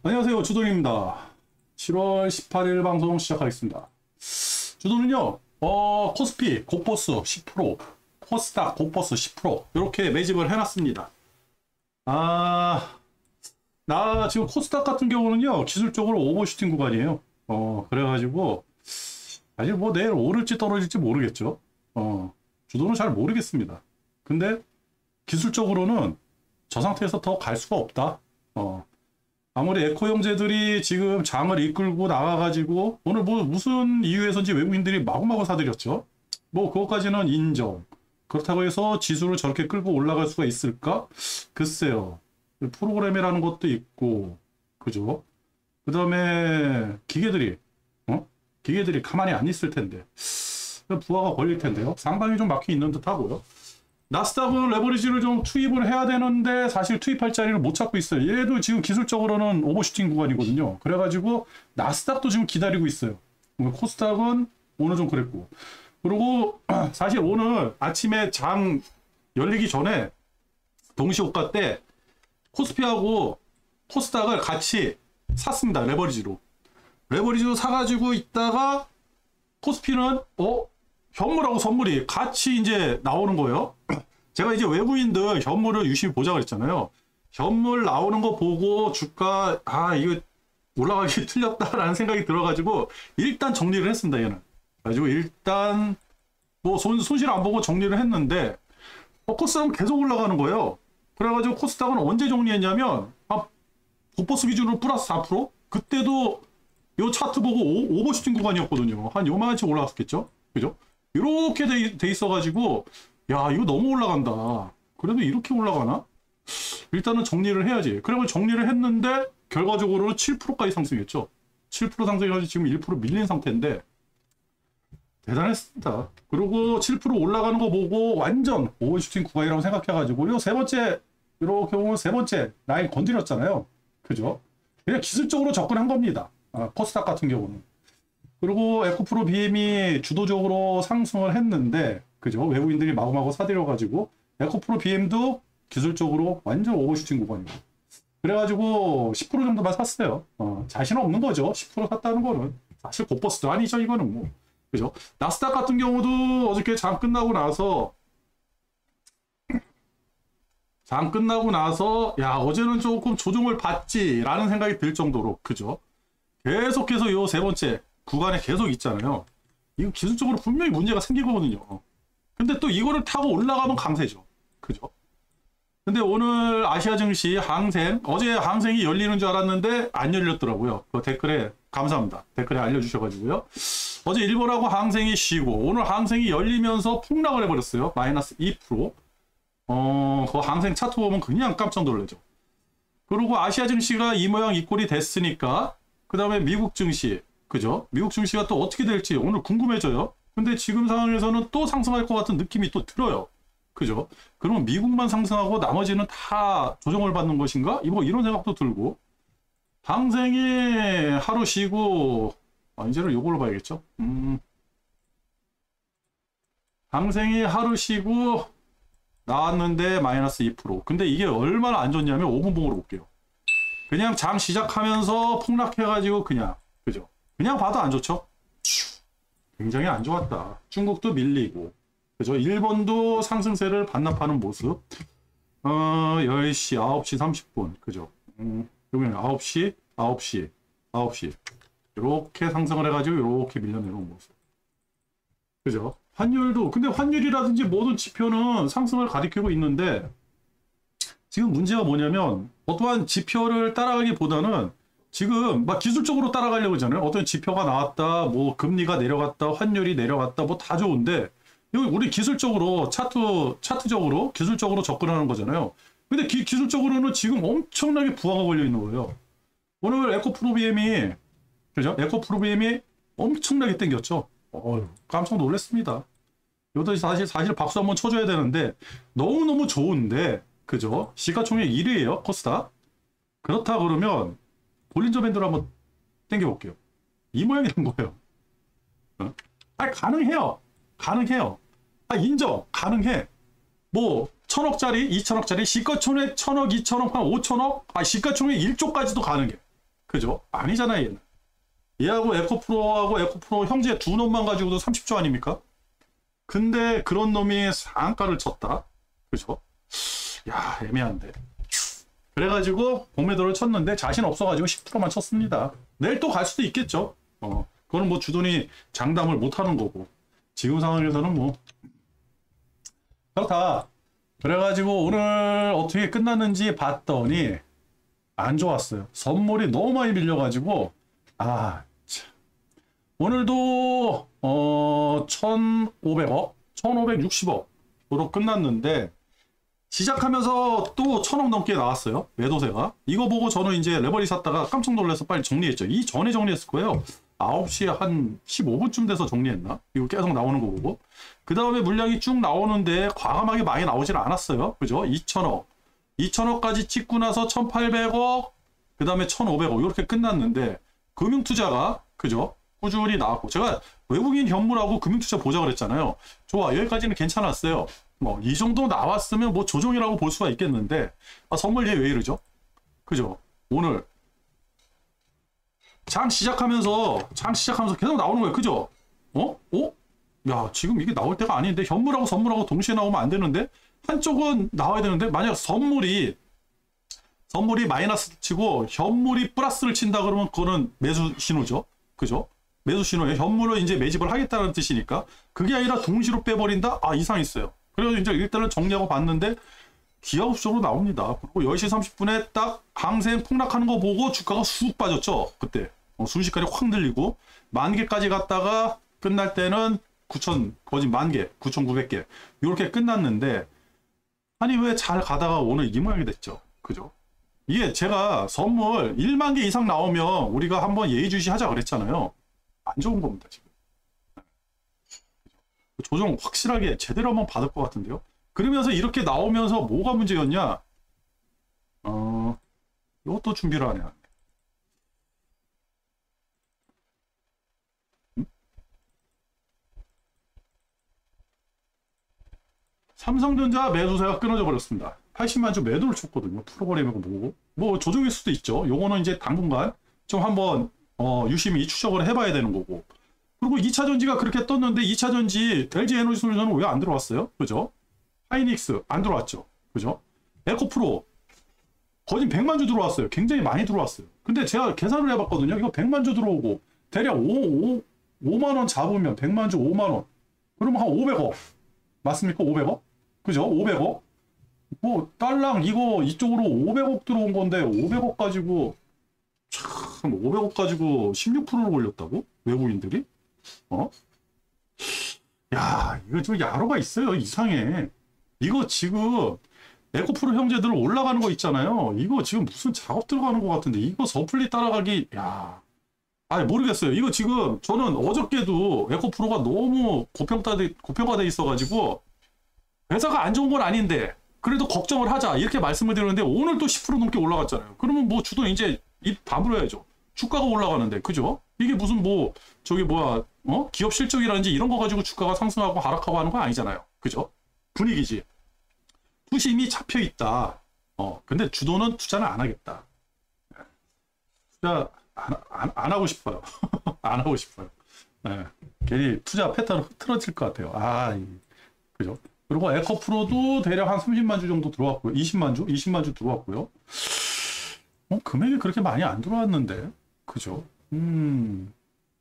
안녕하세요. 주돈입니다. 7월 18일 방송 시작하겠습니다. 주돈은요, 코스피, 고버스 10%, 코스닥, 고버스 10%, 이렇게 매집을 해놨습니다. 나 지금 코스닥 같은 경우는요, 기술적으로 오버슈팅 구간이에요. 그래가지고, 아직 뭐 내일 오를지 떨어질지 모르겠죠. 주돈은 잘 모르겠습니다. 근데, 기술적으로는 저 상태에서 더 갈 수가 없다. 아무리 에코 형제들이 지금 장을 이끌고 나가가지고 오늘 뭐 무슨 이유에서인지 외국인들이 마구마구 사들였죠. 뭐 그것까지는 인정. 그렇다고 해서 지수를 저렇게 끌고 올라갈 수가 있을까? 글쎄요. 프로그램이라는 것도 있고, 그죠? 그 다음에 기계들이 기계들이 가만히 안 있을 텐데 부하가 걸릴 텐데요. 상당히 좀 막혀 있는 듯 하고요. 나스닥은 레버리지를 좀 투입을 해야 되는데 사실 투입할 자리를 못 찾고 있어요. 얘도 지금 기술적으로는 오버슈팅 구간이거든요. 그래가지고 나스닥도 지금 기다리고 있어요. 코스닥은 오늘 좀 그랬고, 그리고 사실 오늘 아침에 장 열리기 전에 동시호가 때 코스피하고 코스닥을 같이 샀습니다. 레버리지로 사가지고 있다가 코스피는 현물하고 선물이 같이 이제 나오는 거예요. 제가 이제 외국인들 현물을 유심히 보자 그랬잖아요. 현물 나오는 거 보고 주가 이거 올라가기 틀렸다라는 생각이 들어가지고 일단 정리를 했습니다. 얘는 가지고 일단 뭐 손실 안 보고 정리를 했는데 코스닥은 계속 올라가는 거예요. 그래가지고 코스닥은 언제 정리했냐면 고버스 기준으로 플러스 4%? 그때도 요 차트 보고 오버슈팅 구간이었거든요. 한 요만치 올라갔겠죠? 그죠? 이렇게 돼 있어가지고 야 이거 너무 올라간다. 그래도 이렇게 올라가나? 일단은 정리를 해야지. 그래서 정리를 했는데 결과적으로는 7%까지 상승했죠. 7% 상승해가지고 지금 1% 밀린 상태인데 대단했습니다. 그리고 7% 올라가는 거 보고 완전 오버슈팅 구간이라고 생각해가지고 요 세 번째 이렇게 보면 세 번째 라인 건드렸잖아요. 그죠? 그냥 기술적으로 접근한 겁니다. 코스닥 같은 경우는. 그리고 에코프로 BM이 주도적으로 상승을 했는데, 그죠? 외국인들이 마구마구 사들여가지고, 에코프로 BM도 기술적으로 완전 오버슈팅 구간이고. 그래가지고 10% 정도만 샀어요. 자신 없는 거죠. 10% 샀다는 거는. 사실 고버스도 아니죠, 이거는 뭐. 그죠? 나스닥 같은 경우도 어저께 장 끝나고 나서, 야, 어제는 조금 조정을 받지라는 생각이 들 정도로, 그죠? 계속해서 요 세 번째, 구간에 계속 있잖아요. 이거 기술적으로 분명히 문제가 생기거든요. 근데 또 이거를 타고 올라가면 강세죠. 그죠? 근데 오늘 아시아 증시 항생, 어제 항생이 열리는 줄 알았는데 안 열렸더라고요. 그 댓글에 감사합니다. 댓글에 알려주셔가지고요. 어제 일본하고 항생이 쉬고 오늘 항생이 열리면서 폭락을 해버렸어요. 마이너스 2%. 그 항생 차트 보면 그냥 깜짝 놀라죠. 그리고 아시아 증시가 이 모양 이 꼴이 됐으니까 그 다음에 미국 증시, 그죠? 미국 증시가 또 어떻게 될지 오늘 궁금해져요. 근데 지금 상황에서는 또 상승할 것 같은 느낌이 또 들어요. 그죠? 그러면 미국만 상승하고 나머지는 다 조정을 받는 것인가? 이런 생각도 들고. 항생이 하루 쉬고, 이제는 요걸로 봐야겠죠? 항생이 하루 쉬고 나왔는데 마이너스 2%. 근데 이게 얼마나 안 좋냐면 5분봉으로 볼게요. 그냥 장 시작하면서 폭락해가지고 그죠? 그냥 봐도 안 좋죠? 굉장히 안 좋았다. 중국도 밀리고, 그죠? 일본도 상승세를 반납하는 모습. 10시, 9시 30분, 그죠? 여기는 9시. 이렇게 상승을 해가지고 이렇게 밀려내는 모습. 그죠? 근데 환율이라든지 모든 지표는 상승을 가리키고 있는데, 지금 문제가 뭐냐면, 어떠한 지표를 따라가기보다는 지금 막 기술적으로 따라가려고 하잖아요. 어떤 지표가 나왔다, 뭐 금리가 내려갔다, 환율이 내려갔다, 뭐 다 좋은데 여기 우리 기술적으로 차트적으로 기술적으로 접근하는 거잖아요. 근데 기술적으로는 지금 엄청나게 부하가 걸려 있는 거예요. 오늘 에코프로비엠이 그죠? 에코프로비엠이 엄청나게 땡겼죠. 깜짝 놀랐습니다. 이것도 사실 박수 한번 쳐줘야 되는데 너무너무 좋은데, 그죠? 시가총액 1위예요, 코스닥. 그렇다 그러면 볼린저 밴드로 한번 당겨볼게요. 이 모양이 된 거예요. 가능해요. 인정. 가능해. 뭐 1000억짜리, 2000억짜리, 시가총액 1000억, 2000억, 한 5000억, 시가총액 1조까지도 가능해. 그죠? 아니잖아요, 얘는. 얘하고 에코프로하고 에코프로 형제 두 놈만 가지고도 30조 아닙니까? 근데 그런 놈이 상가를 쳤다. 그죠? 야, 애매한데. 그래가지고 공매도를 쳤는데 자신 없어가지고 10%만 쳤습니다. 내일 또 갈 수도 있겠죠. 그거는 뭐 주돈이 장담을 못하는 거고. 지금 상황에서는 뭐 그렇다. 그래가지고 오늘 어떻게 끝났는지 봤더니 안 좋았어요. 선물이 너무 많이 밀려가지고 아, 참. 오늘도 1,500억, 1,560억으로 끝났는데 시작하면서 또 1,000억 넘게 나왔어요. 매도세가. 이거 보고 저는 이제 레버리 샀다가 깜짝 놀라서 빨리 정리했죠. 이 전에 정리했을 거예요. 9시에 한 15분쯤 돼서 정리했나? 이거 계속 나오는 거 보고. 그 다음에 물량이 쭉 나오는데 과감하게 많이 나오질 않았어요. 그죠? 2,000억. 2,000억까지 찍고 나서 1,800억, 그 다음에 1,500억 이렇게 끝났는데 금융투자가 그죠? 꾸준히 나왔고 제가 외국인 현물하고 금융투자 보자 그랬잖아요. 좋아, 여기까지는 괜찮았어요. 뭐 이 정도 나왔으면 뭐 조정이라고 볼 수가 있겠는데 선물 얘 왜 이러죠? 그죠? 오늘 장 시작하면서 계속 나오는 거예요. 그죠? 야, 지금 이게 나올 때가 아닌데 현물하고 선물하고 동시에 나오면 안 되는데 한쪽은 나와야 되는데 만약 선물이 마이너스 치고 현물이 플러스를 친다 그러면 그거는 매수 신호죠. 그죠? 매수 신호에 현물을 이제 매집을 하겠다는 뜻이니까 그게 아니라 동시로 빼버린다? 아, 이상 있어요. 그래서 이제 일단은 정리하고 봤는데 기하급수적으로 나옵니다. 그리고 10시 30분에 딱 항생 폭락하는 거 보고 주가가 쑥 빠졌죠. 그때 순식간에 확 늘리고 10,000개까지 갔다가 끝날 때는 9,000, 거의 10,000개, 9,900개 이렇게 끝났는데 아니 왜 잘 가다가 오늘 이 모양이 됐죠. 그죠? 이게 제가 선물 1만 개 이상 나오면 우리가 한번 예의주시 하자 그랬잖아요. 안 좋은 겁니다, 지금. 조정 확실하게 제대로 한번 받을 것 같은데요. 그러면서 이렇게 나오면서 뭐가 문제였냐? 이것도 준비를 안 해. 삼성전자 매수세가 끊어져 버렸습니다. 80만 주 매도를 쳤거든요. 풀어버리면 뭐고? 뭐 조정일 수도 있죠. 요거는 이제 당분간 좀 한번 유심히 추적을 해봐야 되는 거고. 그리고 2차 전지가 그렇게 떴는데 2차 전지 LG 에너지 솔루션은 왜 안 들어왔어요? 그죠? 하이닉스 안 들어왔죠. 그죠? 에코프로 거진 100만 주 들어왔어요. 굉장히 많이 들어왔어요. 근데 제가 계산을 해봤거든요. 이거 100만 주 들어오고 대략 5만 원 잡으면 100만 주 5만 원. 그러면 한 500억. 맞습니까? 500억? 그죠? 500억? 뭐 딸랑 이거 이쪽으로 500억 들어온 건데 500억 가지고 참 500억 가지고 16%를 올렸다고? 외국인들이? 야, 이거 좀 야로가 있어요. 이상해. 이거 지금 에코프로 형제들 올라가는 거 있잖아요. 이거 지금 무슨 작업 들어가는 것 같은데 이거 서플리 따라가기 야, 아니 모르겠어요. 이거 지금 저는 어저께도 에코프로가 너무 고평가돼 있어가지고 회사가 안 좋은 건 아닌데 그래도 걱정을 하자 이렇게 말씀을 드렸는데 오늘 또 10% 넘게 올라갔잖아요. 그러면 뭐 주도 이제 입 다물어야죠. 주가가 올라가는데 그죠? 이게 무슨 뭐 저기 뭐야 기업 실적이라든지 이런 거 가지고 주가가 상승하고 하락하고 하는 거 아니잖아요. 그죠? 분위기지. 투심이 잡혀 있다. 근데 주도는 투자는 안 하겠다. 투자 안 하고 싶어요. 안 하고 싶어요. 네. 괜히 투자 패턴을 흐트러질 것 같아요. 그죠? 그리고 에코프로도 대략 한 30만 주 정도 들어왔고요. 20만 주 들어왔고요. 금액이 그렇게 많이 안 들어왔는데, 그죠?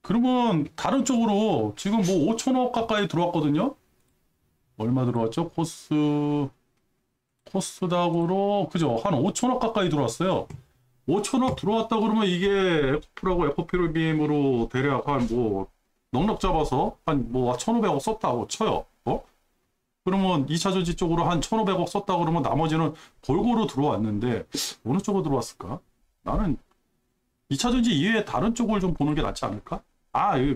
그러면 다른 쪽으로 지금 뭐 5천억 가까이 들어왔거든요. 얼마 들어왔죠? 코스닥으로 그죠? 한 5천억 가까이 들어왔어요. 5천억 들어왔다 그러면 이게 에코프로하고 에코피로빔으로 대략 한 뭐 넉넉 잡아서 한 뭐 1,500억 썼다고 쳐요. 그러면 2차 전지 쪽으로 한 1,500억 썼다 그러면 나머지는 골고루 들어왔는데 어느 쪽으로 들어왔을까? 나는 2차 전지 이외에 다른 쪽을 좀 보는 게 낫지 않을까?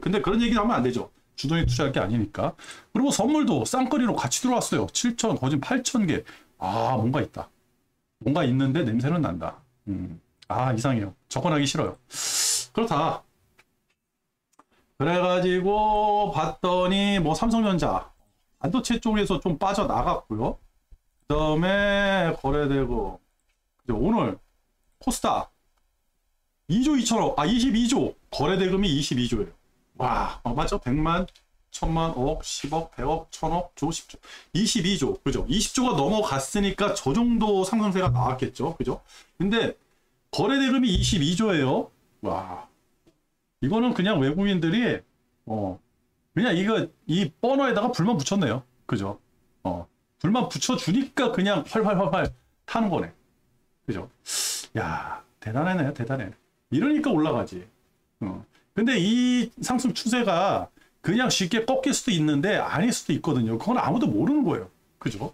근데 그런 얘기 하면 안 되죠. 주도에 투자할 게 아니니까. 그리고 선물도 쌍거리로 같이 들어왔어요. 7천, 거진 8,000개. 뭔가 있다. 뭔가 있는데 냄새는 난다. 이상해요. 접근하기 싫어요. 그렇다. 그래가지고 봤더니 뭐 삼성전자 반도체 쪽에서 좀 빠져나갔고요. 그 다음에 거래되고 오늘 코스닥 2조 2천억, 22조. 거래대금이 22조예요. 와, 맞죠? 100만, 1000만, 억, 10억, 100억, 1000억, 조, 10조. 22조. 그죠? 20조가 넘어갔으니까 저 정도 상승세가 나왔겠죠. 그죠? 근데 거래대금이 22조예요. 와. 이거는 그냥 외국인들이, 그냥 이 버너에다가 불만 붙였네요. 그죠? 불만 붙여주니까 그냥 활활활활 타는 거네. 그죠? 야, 대단하네, 대단해. 이러니까 올라가지. 근데 이 상승 추세가 그냥 쉽게 꺾일 수도 있는데 아닐 수도 있거든요. 그건 아무도 모르는 거예요. 그죠?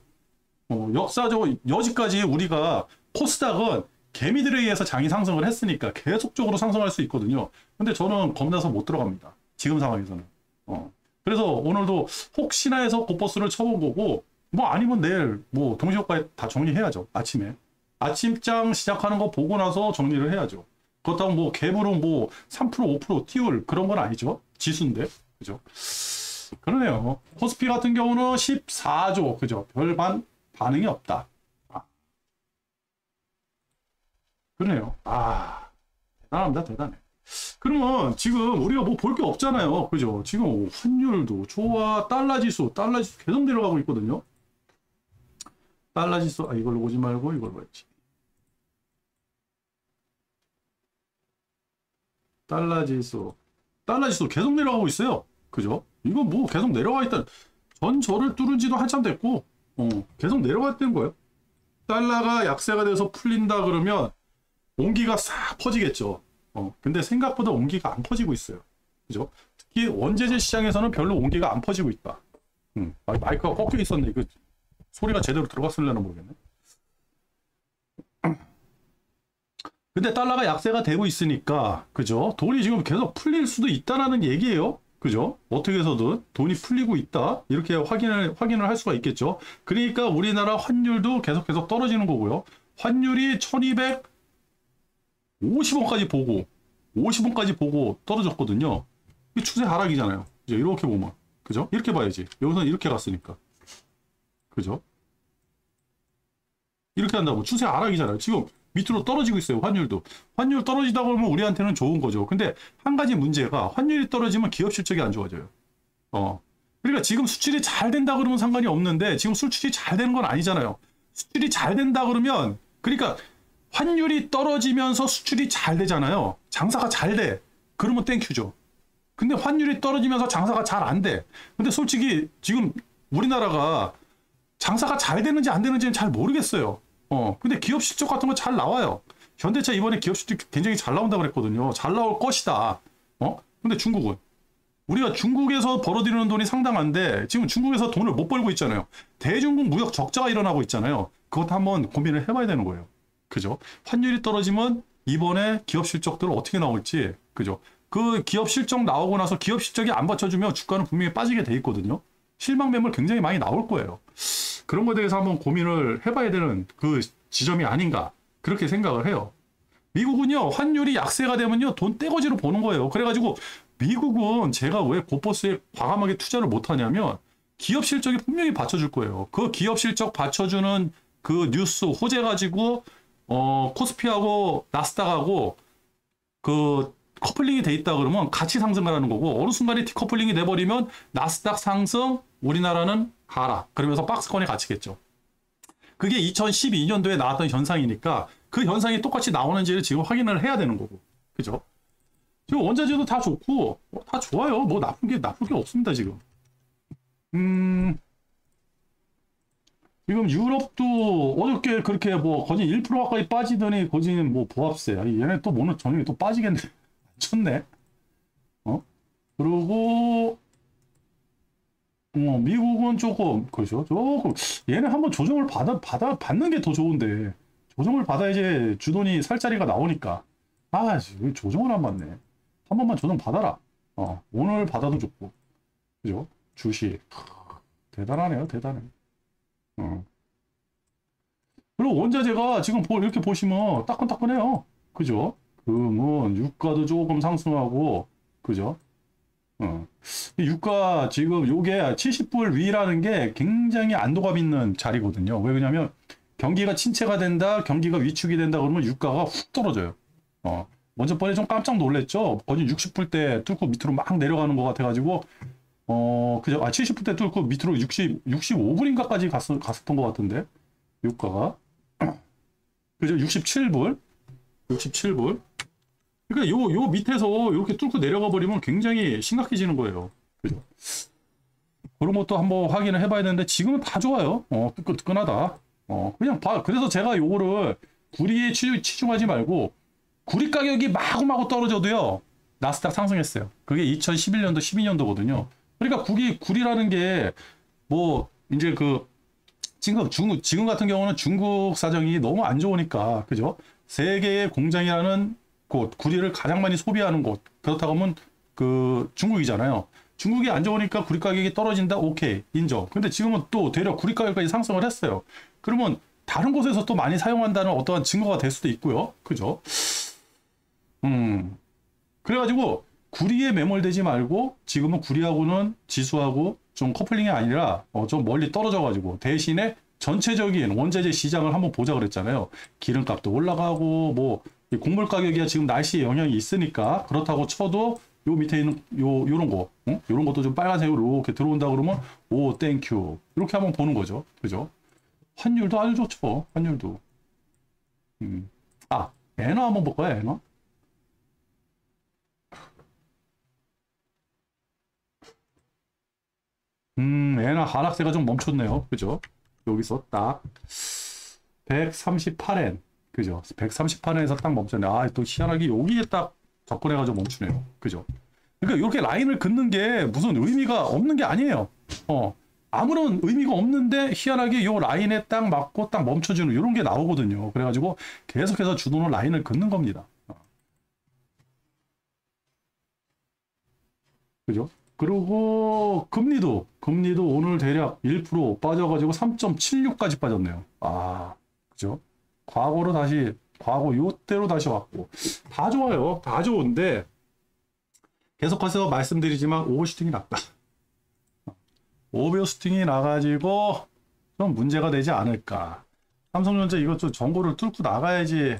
역사적으로 여지까지 우리가 코스닥은 개미들에 의해서 장이 상승을 했으니까 계속적으로 상승할 수 있거든요. 근데 저는 겁나서 못 들어갑니다. 지금 상황에서는. 그래서 오늘도 혹시나 해서 고버스를 쳐본 거고, 뭐 아니면 내일 뭐 동시효과에 다 정리해야죠. 아침에. 아침장 시작하는 거 보고 나서 정리를 해야죠. 그렇다고 뭐 갭으로 뭐 3%, 5% 띄울 그런 건 아니죠. 지수인데. 그죠? 그러네요. 코스피 같은 경우는 14조. 그죠? 별 반응이 없다. 그러네요. 대단합니다. 대단해. 그러면 지금 우리가 뭐 볼 게 없잖아요. 그죠? 지금 환율도 좋아. 달러 지수 계속 내려가고 있거든요. 달러 지수, 이걸로 보지 말고 이걸로 봐야지. 달러 지수 계속 내려가고 있어요. 그죠? 이거 뭐 계속 내려가 있다. 전저를 뚫은 지도 한참 됐고, 계속 내려갔다는 거예요. 달러가 약세가 돼서 풀린다 그러면 온기가 싹 퍼지겠죠. 근데 생각보다 온기가 안 퍼지고 있어요. 그죠? 특히 원재재 시장에서는 별로 온기가 안 퍼지고 있다. 마이크가 꺾여 있었네. 이거 소리가 제대로 들어갔을려나 모르겠네. 근데 달러가 약세가 되고 있으니까, 그죠? 돈이 지금 계속 풀릴 수도 있다라는 얘기예요. 그죠? 어떻게 해서든 돈이 풀리고 있다. 이렇게 확인을 할 수가 있겠죠. 그러니까 우리나라 환율도 계속 떨어지는 거고요. 환율이 1250원까지 보고 50원까지 보고 떨어졌거든요. 이 추세 하락이잖아요. 이제 이렇게 보면. 그죠? 이렇게 봐야지. 여기서는 이렇게 갔으니까. 그죠? 이렇게 한다고. 추세 하락이잖아요. 지금 밑으로 떨어지고 있어요. 환율도. 환율 떨어지다 보면 우리한테는 좋은 거죠. 근데 한 가지 문제가 환율이 떨어지면 기업 실적이 안 좋아져요. 그러니까 지금 수출이 잘 된다 그러면 상관이 없는데 지금 수출이 잘 되는 건 아니잖아요. 수출이 잘 된다 그러면 그러니까 환율이 떨어지면서 수출이 잘 되잖아요. 장사가 잘 돼. 그러면 땡큐죠. 근데 환율이 떨어지면서 장사가 잘 안 돼. 근데 솔직히 지금 우리나라가 장사가 잘 되는지 안 되는지는 잘 모르겠어요. 근데 기업 실적 같은 거 잘 나와요. 현대차 이번에 기업 실적 굉장히 잘 나온다고 그랬거든요. 잘 나올 것이다. 근데 중국은? 우리가 중국에서 벌어들이는 돈이 상당한데 지금 중국에서 돈을 못 벌고 있잖아요. 대중국 무역 적자가 일어나고 있잖아요. 그것도 한번 고민을 해봐야 되는 거예요. 그죠? 환율이 떨어지면 이번에 기업 실적들 어떻게 나올지, 그죠? 그 기업 실적 나오고 나서 기업 실적이 안 받쳐주면 주가는 분명히 빠지게 돼 있거든요. 실망 매물 굉장히 많이 나올 거예요. 그런 거에 대해서 한번 고민을 해봐야 되는 그 지점이 아닌가 그렇게 생각을 해요. 미국은요 환율이 약세가 되면요 돈 떼거지로 버는 거예요. 그래가지고 미국은 제가 왜 고버스에 과감하게 투자를 못하냐면 기업 실적이 분명히 받쳐줄 거예요. 그 기업 실적 받쳐주는 그 뉴스 호재 가지고 코스피하고 나스닥하고 그 커플링이 돼 있다 그러면 같이 상승을 하는 거고 어느 순간에 디커플링이 돼버리면 나스닥 상승 우리나라는 하락 그러면서 박스권에 갇히겠죠. 그게 2012년도에 나왔던 현상이니까 그 현상이 똑같이 나오는지를 지금 확인을 해야 되는 거고 그죠? 지금 원자재도 다 좋고 다 좋아요. 뭐 나쁜 게 없습니다 지금. 지금 유럽도 어저께 그렇게 뭐 거진 1% 가까이 빠지더니 거진 뭐 보합세 얘네 또 오늘 저녁에 또 빠지겠네. 쳤네. 그리고 미국은 조금 그렇죠. 조금 얘네 한번 조정을 받는 게 더 좋은데 조정을 받아야지 주돈이 살 자리가 나오니까 조정을 안 받네. 한 번만 조정 받아라. 오늘 받아도 좋고 그죠? 주식 대단하네요. 대단해. 그리고 원자재가 지금 이렇게 보시면 따끈따끈해요. 그죠? 금은 유가도 조금 상승하고 그죠? 유가 지금 요게 70불 위라는 게 굉장히 안도감 있는 자리거든요. 왜 그러냐면 경기가 침체가 된다, 경기가 위축이 된다 그러면 유가가 훅 떨어져요. 먼저 번에 좀 깜짝 놀랐죠. 거진 60불대 뚫고 밑으로 막 내려가는 것 같아가지고 그죠? 70불대 뚫고 밑으로 65불인가까지 갔었던 것 같은데 유가가 그죠? 67불. 그러니까 요 밑에서 이렇게 뚫고 내려가 버리면 굉장히 심각해지는 거예요. 그죠? 그런 것도 한번 확인을 해봐야 되는데 지금은 다 좋아요. 뜨끈뜨끈하다. 그냥 그래서 제가 요거를 구리에 치중하지 말고 구리 가격이 마구마구 떨어져도요. 나스닥 상승했어요. 그게 2011년도, 12년도거든요. 그러니까 구리라는 게 뭐 이제 그 지금 같은 경우는 중국 사정이 너무 안 좋으니까 그죠? 세계의 공장이라는 곳, 구리를 가장 많이 소비하는 곳. 그렇다고 하면 그 중국이잖아요. 중국이 안 좋으니까 구리 가격이 떨어진다? 오케이, 인정. 근데 지금은 또 되려 구리 가격까지 상승을 했어요. 그러면 다른 곳에서 또 많이 사용한다는 어떠한 증거가 될 수도 있고요. 그죠? 그래가지고 구리에 매몰되지 말고 지금은 구리하고는 지수하고 좀 커플링이 아니라 좀 멀리 떨어져가지고 대신에 전체적인 원자재 시장을 한번 보자 그랬잖아요. 기름값도 올라가고 뭐 곡물 가격이야 지금 날씨에 영향이 있으니까 그렇다고 쳐도 요 밑에 있는 요런 거 요런 것도 좀 빨간색으로 이렇게 들어온다 그러면 오 땡큐 이렇게 한번 보는 거죠. 그죠? 환율도 아주 좋죠. 환율도. 엔화 한번 볼까요? 엔화? 엔화 하락세가 좀 멈췄네요. 그죠? 여기서 딱 138엔 그죠? 138엔에서 딱 멈췄네. 또 희한하게 여기에 딱 접근해가지고 멈추네요. 그죠? 그러니까 이렇게 라인을 긋는 게 무슨 의미가 없는 게 아니에요. 아무런 의미가 없는데 희한하게 이 라인에 딱 맞고 딱 멈춰주는 이런 게 나오거든요. 그래가지고 계속해서 주도는 라인을 긋는 겁니다. 그죠? 그리고 금리도 오늘 대략 1% 빠져가지고 3.76까지 빠졌네요. 그죠? 과거 요때로 다시 왔고 다 좋아요. 다 좋은데 계속해서 말씀드리지만 오버슈팅이 났다. 오버슈팅이 나가지고 좀 문제가 되지 않을까. 삼성전자 이것 좀 정보를 뚫고 나가야지.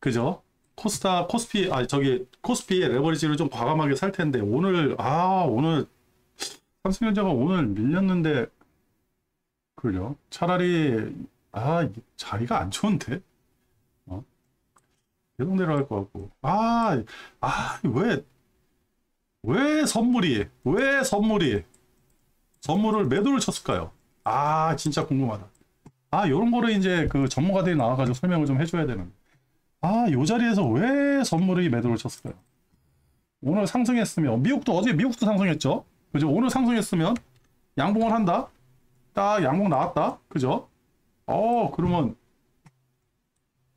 그죠? 코스피의 레버리지를 좀 과감하게 살 텐데 오늘 삼성전자가 오늘 밀렸는데 그죠? 차라리 자리가 안 좋은데 계속 내려갈 것 같고 왜 선물을 매도를 쳤을까요? 진짜 궁금하다. 요런 거를 이제 그 전문가들이 나와가지고 설명을 좀 해줘야 되는데 요 자리에서 왜 선물이 매도를 쳤을까요? 오늘 상승했으면 어제 미국도 상승했죠? 그죠? 오늘 상승했으면 양봉을 한다? 딱 양봉 나왔다? 그죠? 그러면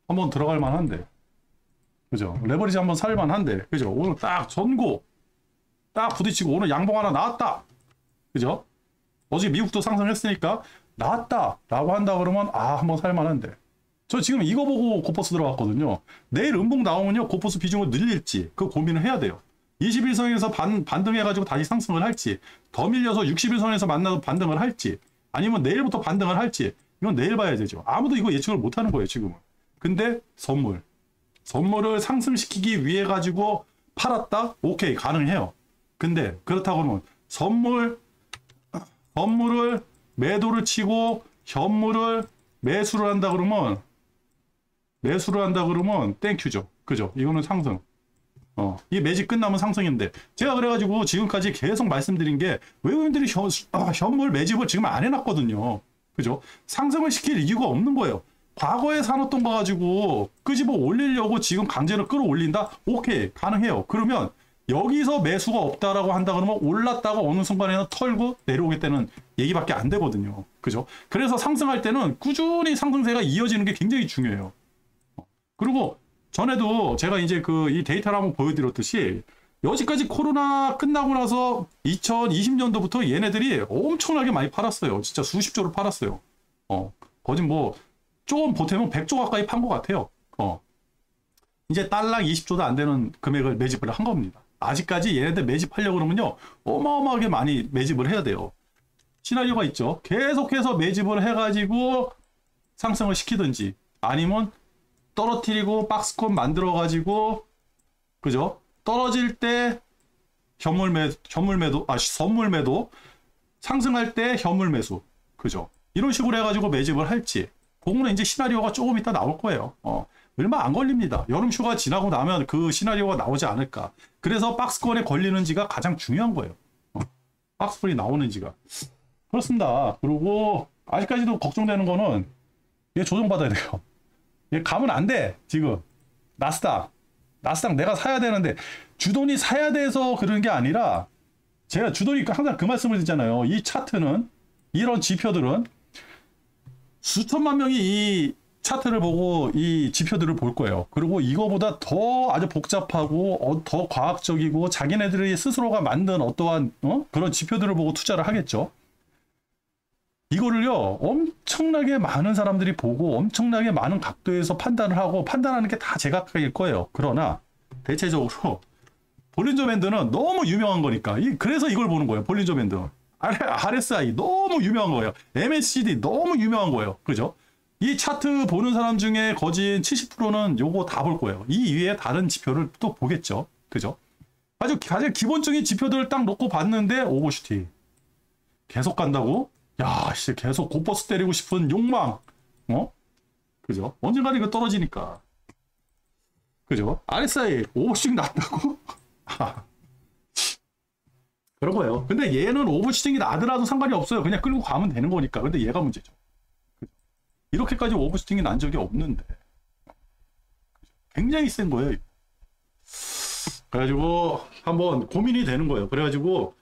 한번 들어갈 만한데 그죠? 레버리지 한번 살 만한데 그죠? 오늘 딱 전고 딱 부딪히고 오늘 양봉 하나 나왔다 그죠? 어제 미국도 상승했으니까 나왔다 라고 한다 그러면 한번 살 만한데 저 지금 이거 보고 고퍼스 들어갔거든요. 내일 음봉 나오면요 고퍼스 비중을 늘릴지 그 고민을 해야 돼요. 21선에서 반등해가지고 다시 상승을 할지 더 밀려서 61선에서 만나서 반등을 할지 아니면 내일부터 반등을 할지 이건 내일 봐야 되죠. 아무도 이거 예측을 못하는 거예요 지금은. 근데 선물을 상승시키기 위해 가지고 팔았다? 오케이 가능해요. 근데 그렇다고 하면 선물을 매도를 치고 현물을 매수를 한다 그러면 땡큐죠. 그죠? 이거는 상승. 이 매직 끝나면 상승인데 제가 그래가지고 지금까지 계속 말씀드린 게 외국인들이 현물 매집을 지금 안 해놨거든요. 그죠? 상승을 시킬 이유가 없는 거예요. 과거에 사놓던 거 가지고 끄집어 올리려고 지금 강제로 끌어올린다? 오케이 가능해요. 그러면 여기서 매수가 없다라고 한다 그러면 올랐다가 어느 순간에는 털고 내려오겠다는 얘기밖에 안 되거든요. 그죠? 그래서 상승할 때는 꾸준히 상승세가 이어지는 게 굉장히 중요해요. 그리고 전에도 제가 이제 이 데이터를 한번 보여드렸듯이 여지까지 코로나 끝나고 나서 2020년도부터 얘네들이 엄청나게 많이 팔았어요. 진짜 수십조를 팔았어요. 거진 조금 보태면 100조 가까이 판 것 같아요. 이제 달랑 20조도 안 되는 금액을 매집을 한 겁니다. 아직까지 얘네들 매집하려고 그러면요 어마어마하게 많이 매집을 해야 돼요. 시나리오가 있죠. 계속해서 매집을 해가지고 상승을 시키든지 아니면 떨어뜨리고 박스권 만들어 가지고 그죠? 떨어질 때 선물 매도, 상승할 때 현물 매수, 그죠? 이런 식으로 해가지고 매집을 할지, 그거는 이제 시나리오가 조금 이따 나올 거예요. 얼마 안 걸립니다. 여름 휴가 지나고 나면 그 시나리오가 나오지 않을까. 그래서 박스권에 걸리는지가 가장 중요한 거예요. 박스권이 나오는지가. 그렇습니다. 그리고 아직까지도 걱정되는 거는 얘 조정받아야 돼요. 얘 가면 안 돼. 지금 나스닥 내가 사야 되는데 주돈이 사야 돼서 그런 게 아니라 제가 주돈이 항상 그 말씀을 드리잖아요. 이 차트는 이런 지표들은 수천만 명이 이 차트를 보고 이 지표들을 볼 거예요. 그리고 이거보다 더 아주 복잡하고 더 과학적이고 자기네들이 스스로가 만든 어떠한 그런 지표들을 보고 투자를 하겠죠. 이거를요 엄청나게 많은 사람들이 보고 엄청나게 많은 각도에서 판단을 하고 판단하는 게 다 제각각일 거예요. 그러나 대체적으로 볼린저 밴드는 너무 유명한 거니까 그래서 이걸 보는 거예요. 볼린저 밴드 RSI 너무 유명한 거예요. MACD 너무 유명한 거예요. 그죠? 이 차트 보는 사람 중에 거진 70%는 요거 다 볼 거예요. 이 위에 다른 지표를 또 보겠죠. 그죠? 아주 가장 기본적인 지표들을 딱 놓고 봤는데 오버슈팅 계속 간다고? 야, 씨, 계속 고버스 때리고 싶은 욕망. 그죠? 언젠가 이거 떨어지니까. 그죠? RSI 오버슈팅 났다고? 그런 거예요. 근데 얘는 오버슈팅이 나더라도 상관이 없어요. 그냥 끌고 가면 되는 거니까. 근데 얘가 문제죠. 그죠? 이렇게까지 오버슈팅이 난 적이 없는데. 굉장히 센 거예요. 그래가지고 한번 고민이 되는 거예요. 그래가지고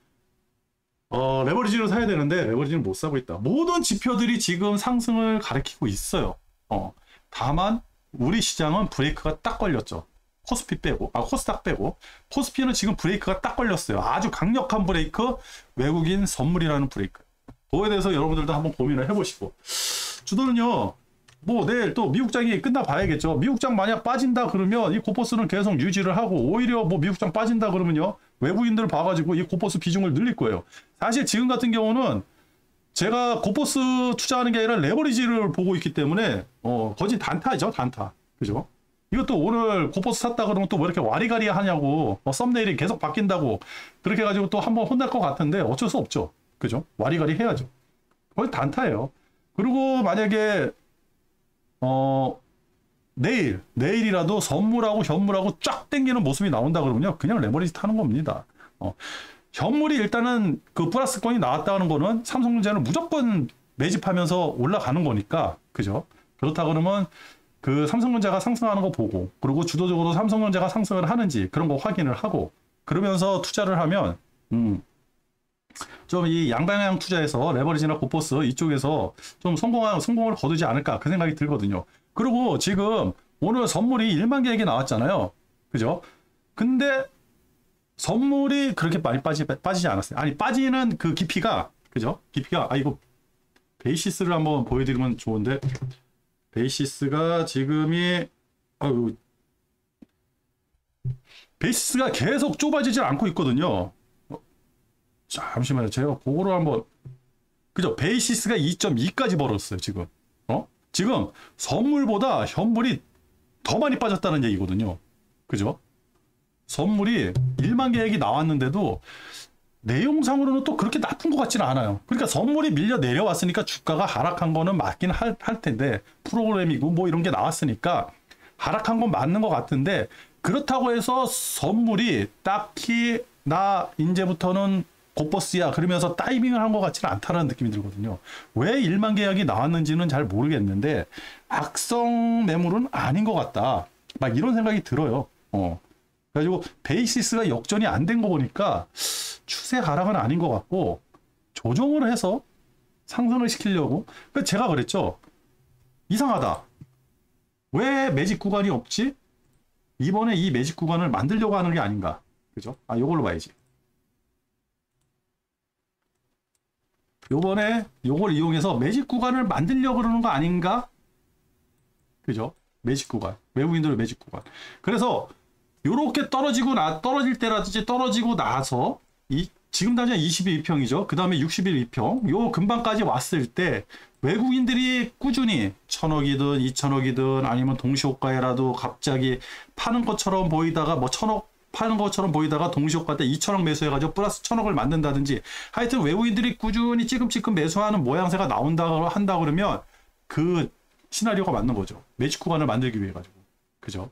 레버리지를 사야 되는데 레버리지는 못 사고 있다. 모든 지표들이 지금 상승을 가리키고 있어요. 다만 우리 시장은 브레이크가 딱 걸렸죠. 코스피 빼고, 코스닥 빼고, 코스피는 지금 브레이크가 딱 걸렸어요. 아주 강력한 브레이크, 외국인 선물이라는 브레이크. 그거에 대해서 여러분들도 한번 고민을 해보시고. 주도는요, 뭐 내일 또 미국장이 끝나 봐야겠죠. 미국장 만약 빠진다 그러면 이 고퍼스는 계속 유지를 하고, 오히려 뭐 미국장 빠진다 그러면요, 외국인들 봐가지고 이 고퍼스 비중을 늘릴 거예요. 사실 지금 같은 경우는 제가 고퍼스 투자하는 게 아니라 레버리지를 보고 있기 때문에, 거진 단타죠, 단타. 그죠? 이것도 오늘 고퍼스 샀다 그러면 또 뭐 이렇게 와리가리 하냐고, 썸네일이 계속 바뀐다고, 그렇게 해가지고 또 한번 혼날 것 같은데 어쩔 수 없죠. 그죠? 와리가리 해야죠. 거의 단타예요. 그리고 만약에, 내일이라도 선물하고 현물하고 쫙 땡기는 모습이 나온다 그러면요, 그냥 레버리지 타는 겁니다. 현물이 일단은 그 플러스권이 나왔다는 거는 삼성전자는 무조건 매집하면서 올라가는 거니까, 그죠? 그렇다 그러면 그 삼성전자가 상승하는 거 보고, 그리고 주도적으로 삼성전자가 상승을 하는지 그런 거 확인을 하고, 그러면서 투자를 하면 좀 이 양방향 투자에서 레버리지나 고퍼스 이쪽에서 좀 성공을 거두지 않을까 그 생각이 들거든요. 그리고 지금 오늘 선물이 1만 개에게 나왔잖아요. 그죠? 근데 선물이 그렇게 많이 빠지지 않았어요. 아니, 빠지는 그 깊이가, 그죠? 깊이가, 이거 베이시스를 한번 보여드리면 좋은데, 베이시스가 지금이, 베이시스가 계속 좁아지질 않고 있거든요. 잠시만요. 제가 그거를 한번, 그죠? 베이시스가 2.2까지 벌었어요, 지금. 지금 선물보다 현물이 더 많이 빠졌다는 얘기거든요. 그죠? 선물이 1만 개액이 나왔는데도 내용상으로는 또 그렇게 나쁜 것 같지는 않아요. 그러니까 선물이 밀려 내려왔으니까 주가가 하락한 거는 맞긴 할 텐데, 프로그램이고 뭐 이런 게 나왔으니까 하락한 건 맞는 것 같은데, 그렇다고 해서 선물이 딱히 나 이제부터는 고버스야 그러면서 타이밍을 한 것 같지는 않다는 느낌이 들거든요. 왜 1만 계약이 나왔는지는 잘 모르겠는데 악성 매물은 아닌 것 같다, 막 이런 생각이 들어요. 그래가지고 베이시스가 역전이 안 된 거 보니까 추세 하락은 아닌 것 같고 조정을 해서 상승을 시키려고. 제가 그랬죠. 이상하다. 왜 매직 구간이 없지? 이번에 이 매직 구간을 만들려고 하는 게 아닌가. 그죠? 요걸로 봐야지. 요번에 요걸 이용해서 매직 구간을 만들려고 그러는 거 아닌가? 그죠? 매직 구간. 외국인들의 매직 구간. 그래서 요렇게 떨어질 때라든지 떨어지고 나서 이 지금 당장 22 2평이죠. 그 다음에 61 2평. 요 근방까지 왔을 때 외국인들이 꾸준히 1,000억이든 2,000억이든 아니면 동시호가에라도 갑자기 파는 것처럼 보이다가 뭐 1,000억 파는 것처럼 보이다가 동시호가 때 2,000억 매수해가지고 플러스 1,000억을 만든다든지 하여튼 외국인들이 꾸준히 찌끔찌끔 매수하는 모양새가 한다 그러면 그 시나리오가 맞는 거죠. 매직 구간을 만들기 위해 가지고. 그죠?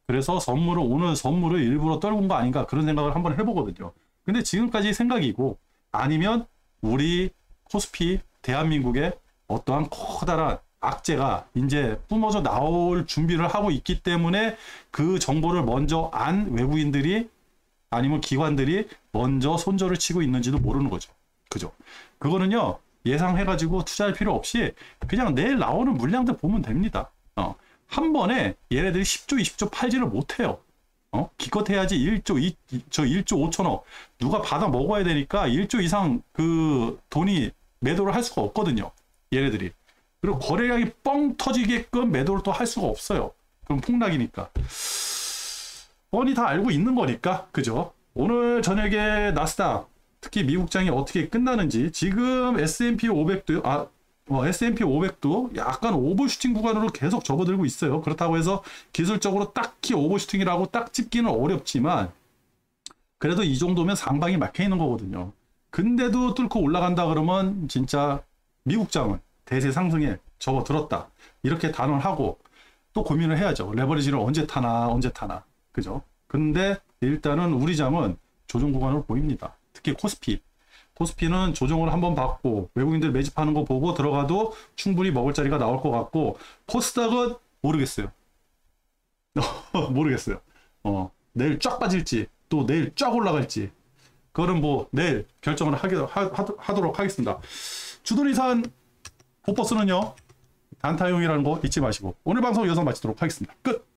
그래서 오늘 선물을 일부러 떨군 거 아닌가 그런 생각을 한번 해보거든요. 근데 지금까지 생각이고 아니면 우리 코스피 대한민국의 어떠한 커다란 악재가 이제 뿜어져 나올 준비를 하고 있기 때문에 그 정보를 먼저 안 외국인들이 아니면 기관들이 먼저 손절을 치고 있는지도 모르는 거죠. 그죠? 그거는요 예상해가지고 투자할 필요 없이 그냥 내일 나오는 물량들 보면 됩니다. 한 번에 얘네들이 10조 20조 팔지를 못해요. 기껏 해야지 1조 5천억 누가 받아 먹어야 되니까 1조 이상 그 돈이 매도를 할 수가 없거든요. 얘네들이. 그리고 거래량이 뻥 터지게끔 매도를 또 할 수가 없어요. 그럼 폭락이니까. 뻔히 다 알고 있는 거니까. 그죠? 오늘 저녁에 나스닥 특히 미국장이 어떻게 끝나는지 지금 S&P 500도 S&P 500도 약간 오버슈팅 구간으로 계속 접어들고 있어요. 그렇다고 해서 기술적으로 딱히 오버슈팅이라고 딱 찝기는 어렵지만 그래도 이 정도면 상방이 막혀 있는 거거든요. 근데도 뚫고 올라간다 그러면 진짜 미국장은 대세 상승에 접어들었다. 이렇게 단언하고 또 고민을 해야죠. 레버리지를 언제 타나. 그죠? 근데 일단은 우리 장은 조정 구간으로 보입니다. 특히 코스피는 조정을 한번 받고 외국인들 매집하는 거 보고 들어가도 충분히 먹을 자리가 나올 것 같고 코스닥은 모르겠어요. 모르겠어요. 내일 쫙 빠질지 또 내일 쫙 올라갈지 그거는 뭐 내일 결정을 하도록 하겠습니다. 주도리산 보버스는요 단타용이라는 거 잊지 마시고 오늘 방송 여기서 마치도록 하겠습니다. 끝!